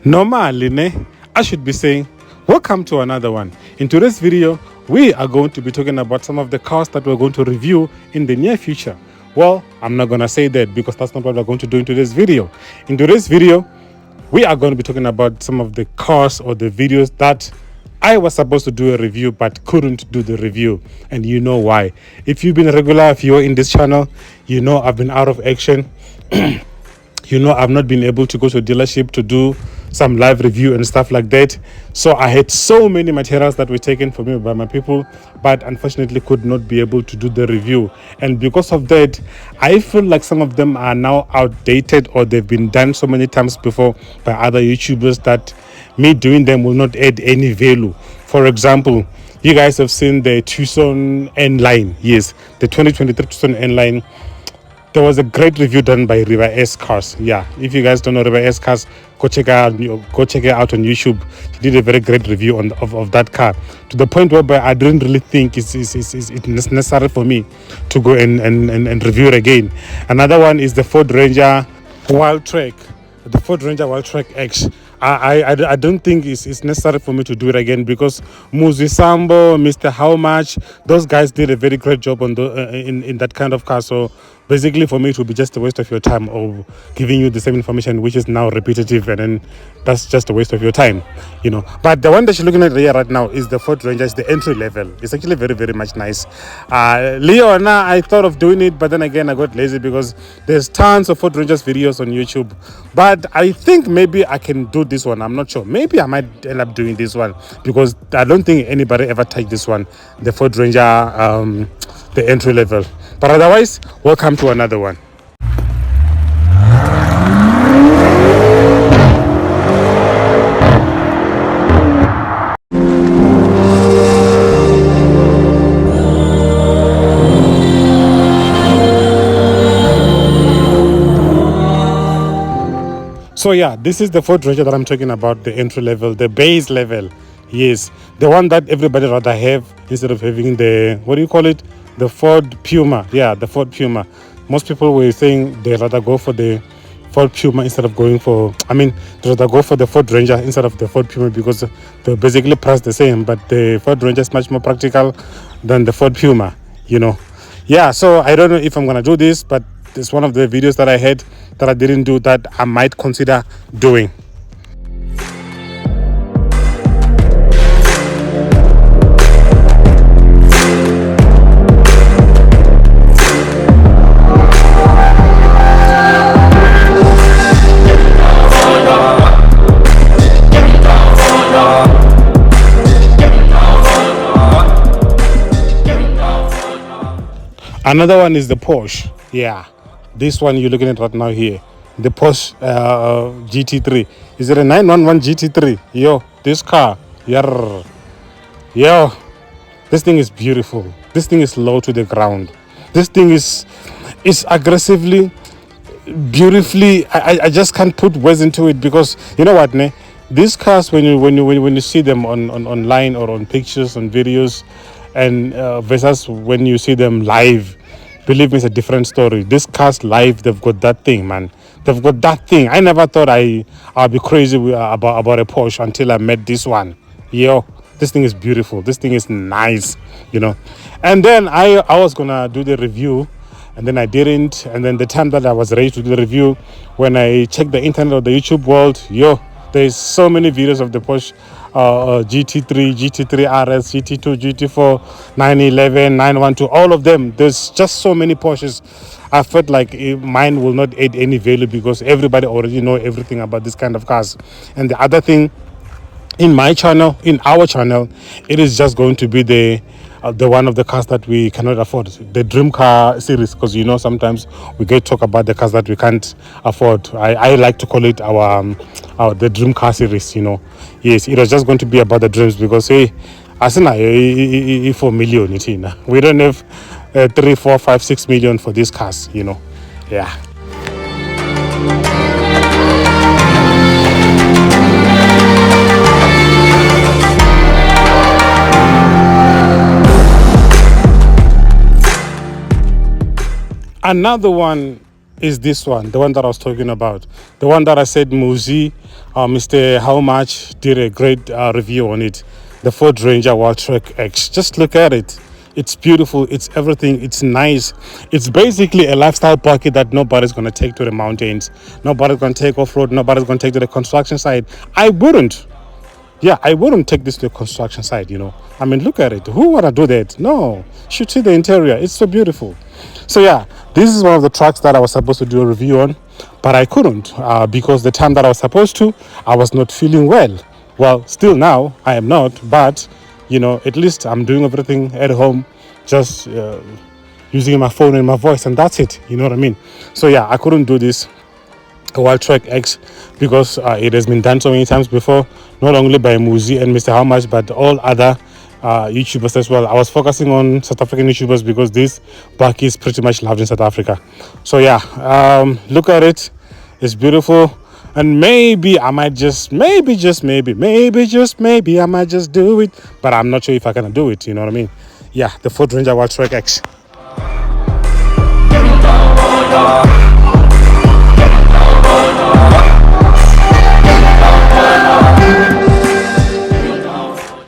Normally, I should be saying, welcome to another one. In today's video, we are going to be talking about some of the cars that we're going to review in the near future. Well, I'm not going to say that because that's not what we're going to do in today's video. In today's video, we are going to be talking about some of the cars or the videos that I was supposed to do a review but couldn't do the review, and you know why. If you've been a regular, if you're in this channel, you know I've been out of action. You know I've not been able to go to a dealership to do some live review and stuff like that. So I had so many materials that were taken from me by my people, but unfortunately could not be able to do the review. And because of that, I feel like some of them are now outdated, or they've been done so many times before by other YouTubers that me doing them will not add any value. For example, you guys have seen the Tucson N-Line. Yes, the 2023 Tucson N-Line. There was a great review done by River S Cars. Yeah, if you guys don't know River S Cars, go check it out on YouTube. He did a very great review of that car, to the point whereby I didn't really think it's necessary for me to go and review it again. Another one is the Ford Ranger Wildtrak. The Ford Ranger Wildtrak X. I don't think it's necessary for me to do it again, because Muzi Sambo, Mr. How Much, those guys did a very great job on in that kind of car. So basically for me it will be just a waste of your time of giving you the same information which is now repetitive, and then that's just a waste of your time, you know. But the one that you're looking at here right now is the Ford Ranger. It's the entry level. It's actually very, very much nice. Leona, I thought of doing it, but then again I got lazy because there's tons of Ford Rangers videos on YouTube. But I think maybe I can do this one. I'm not sure. Maybe I might end up doing this one, because I don't think anybody ever touched this one, the Ford Ranger, the entry level. But otherwise, welcome to another one. So yeah, this is the Ford Ranger that I'm talking about, the entry level, the base level. Yes, the one that everybody rather have instead of having the, what do you call it? The Ford Puma. Yeah, the Ford Puma. Most people were saying they rather go for the Ford Puma instead of going for, they rather go for the Ford Ranger instead of the Ford Puma, because they're basically priced the same, but the Ford Ranger is much more practical than the Ford Puma, you know. Yeah, so I don't know if I'm gonna do this, but it's one of the videos that I had that I didn't do that I might consider doing. Another one is the Porsche. Yeah, this one you're looking at right now here, the Porsche GT3. Is it a 911 GT3? Yo, this car, yo, this thing is beautiful. This thing is low to the ground. This thing is aggressively, beautifully. I just can't put words into it, because you know what, ne? These cars, when you see them online or on pictures, on videos, and versus when you see them live, believe me, it's a different story. These cars live, they've got that thing, man. They've got that thing. I never thought I'll be crazy about a Porsche until I met this one. Yo, this thing is beautiful. This thing is nice, you know. And then I was gonna do the review, and then I didn't. And then the time that I was ready to do the review, when I checked the internet or the YouTube world, yo, there's so many videos of the Porsche GT3, GT3 RS, GT2, GT4, 911, 912, all of them. There's just so many Porsches. I felt like mine will not add any value, because everybody already know everything about this kind of cars. And the other thing, in my channel, in our channel, it is just going to be the one of the cars that we cannot afford, the dream car series, because you know sometimes we get talk about the cars that we can't afford. I like to call it our the dream car series, you know. Yes, it was just going to be about the dreams, because hey, asina 4 million it, we don't have 3, 4, 5, 6 million for these cars, you know. Yeah. Another one is this one, the one that I was talking about, the one that I said Muzi, Mr. How Much did a great review on it, the Ford Ranger Wildtrak X. Just look at it. It's beautiful, it's everything, it's nice. It's basically a lifestyle pocket that nobody's going to take to the mountains, nobody's going to take off-road, nobody's going to take to the construction site. I wouldn't take this to a construction site, I mean, look at it. Who want to do that? No. Should see the interior. It's so beautiful. So yeah, this is one of the trucks that I was supposed to do a review on, but I couldn't because the time that I was supposed to, I was not feeling well. Well, still now, I am not, but, at least I'm doing everything at home, just using my phone and my voice, and that's it. You know what I mean? So yeah, I couldn't do this Wildtrak X because it has been done so many times before, not only by Muzi and Mr. How Much, but all other YouTubers as well. I was focusing on South African YouTubers because this bike is pretty much loved in South Africa. So yeah, look at it. It's beautiful. And maybe I might just, maybe I might just do it. But I'm not sure if I can do it, you know what I mean? Yeah, the Ford Ranger Wildtrak X.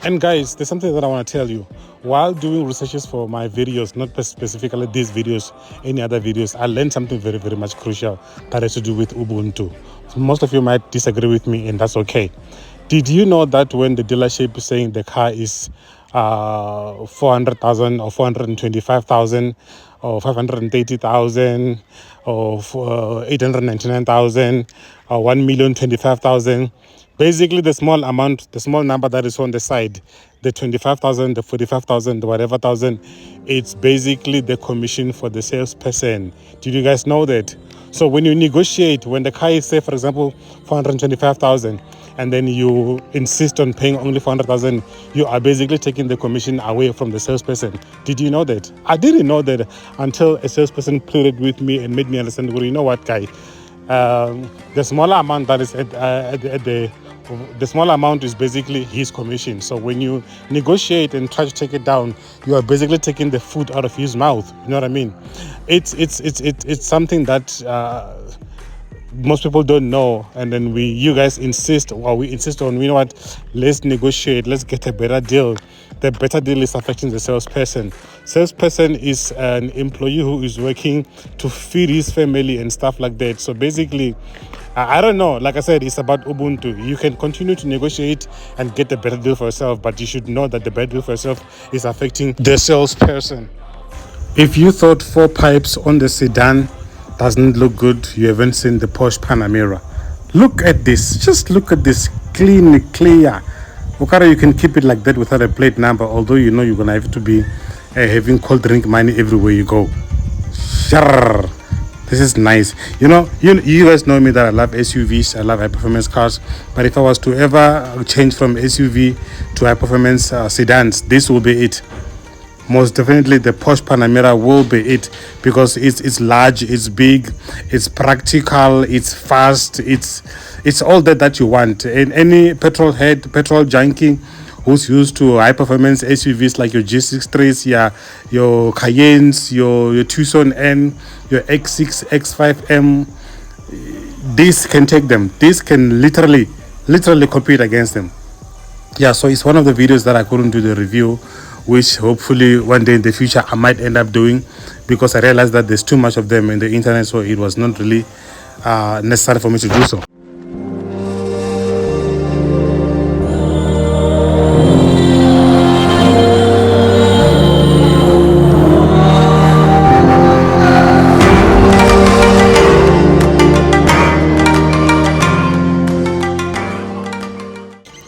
And guys, there's something that I want to tell you. While doing researches for my videos, not specifically these videos, any other videos, I learned something very, very much crucial that has to do with Ubuntu. Most of you might disagree with me, and that's okay. Did you know that when the dealership is saying the car is 400,000 or 425,000 or 530,000 or 899,000 or 1,025,000, basically the small number that is on the side, the 25,000, the 45,000, the whatever thousand, it's basically the commission for the salesperson. Did you guys know that? So when you negotiate, when the car is, say, for example, 425,000, and then you insist on paying only 400,000, you are basically taking the commission away from the salesperson. Did you know that? I didn't know that until a salesperson pleaded with me and made me understand, well, you know what, guy? The smaller amount that is at the small amount is basically his commission. So when you negotiate and try to take it down, you are basically taking the food out of his mouth. You know what I mean? It's something that most people don't know, and then you guys insist, or we insist on, you know what, let's negotiate, let's get a better deal. The better deal is affecting the salesperson. Salesperson is an employee who is working to feed his family and stuff like that. So basically, I don't know, like I said, it's about Ubuntu. You can continue to negotiate and get a better deal for yourself, but you should know that the better deal for yourself is affecting the salesperson. If you thought 4 pipes on the sedan doesn't look good, you haven't seen the Porsche Panamera. Look at this. Just look at this. Clean, clear. Okara, you can keep it like that without a plate number, although you know you're going to have to be having cold drink money everywhere you go. Sure. This is nice. You guys know me that I love SUVs. I love high performance cars. But if I was to ever change from SUV to high performance sedans, this will be it. Most definitely the Porsche Panamera will be it, because it's large, it's big, it's practical, it's fast, it's all that you want. And any petrol junkie who's used to high performance SUVs like your G63s, your Cayennes, your Tucson N, your X6, X5M, this can take them. This can literally compete against them. Yeah, so it's one of the videos that I couldn't do the review, which hopefully one day in the future I might end up doing, because I realized that there's too much of them in the internet, so it was not really necessary for me to do so.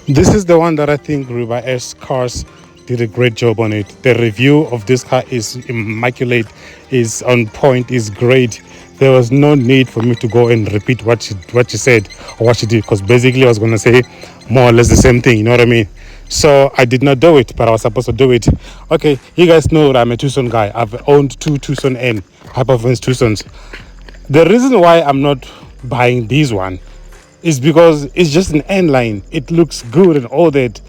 This is the one that I think River S Cars did a great job on it. The review of this car is immaculate, is on point, is great. There was no need for me to go and repeat what she said or what she did, because basically I was going to say more or less the same thing, you know what I mean? So I did not do it, but I was supposed to do it. Okay, you guys know that I'm a Tucson guy. I've owned 2 Tucson N, high performance Tucsons. The reason why I'm not buying this one is because it's just an N line. It looks good and all that,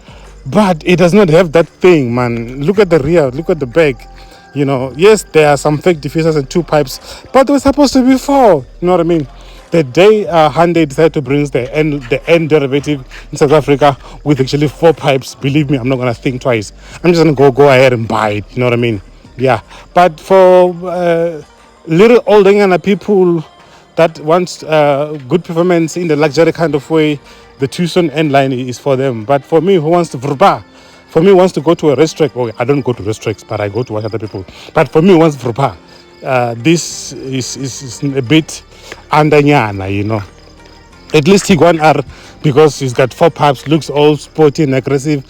but it does not have that thing, man. Look at the rear, look at the back. You know, yes, there are some fake diffusers and 2 pipes, but there were supposed to be 4. You know what I mean? The day Hyundai decided to bring the N derivative in South Africa with actually 4 pipes, believe me, I'm not gonna think twice. I'm just gonna go ahead and buy it. You know what I mean? Yeah. But for little older Ngana people that wants good performance in the luxury kind of way, the Tucson N line is for them. But for me, who wants to vrba, for me, wants to go to a restaurant. Okay, I don't go to restaurants, but I go to watch other people. But for me, wants vrba, this is a bit undernyana, you know. At least Tiguan R, because he's got 4 pipes, looks all sporty and aggressive.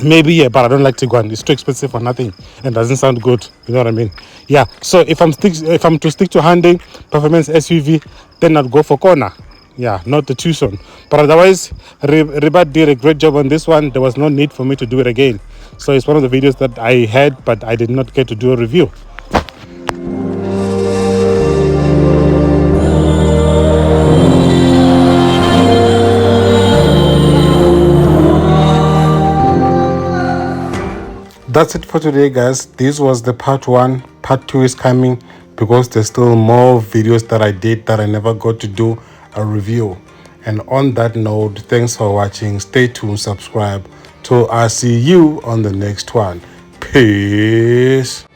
Maybe, yeah, but I don't like Tiguan. It's too expensive for nothing and doesn't sound good. You know what I mean? Yeah. So if I'm to stick to Hyundai performance SUV, then I'd go for Kona. Yeah, not the Tucson. But otherwise, Ribat did a great job on this one. There was no need for me to do it again. So it's one of the videos that I had, but I did not get to do a review. That's it for today, guys. This was the part 1. Part 2 is coming because there's still more videos that I did that I never got to do a review. And on that note, thanks for watching. Stay tuned, subscribe till I see you on the next one. Peace.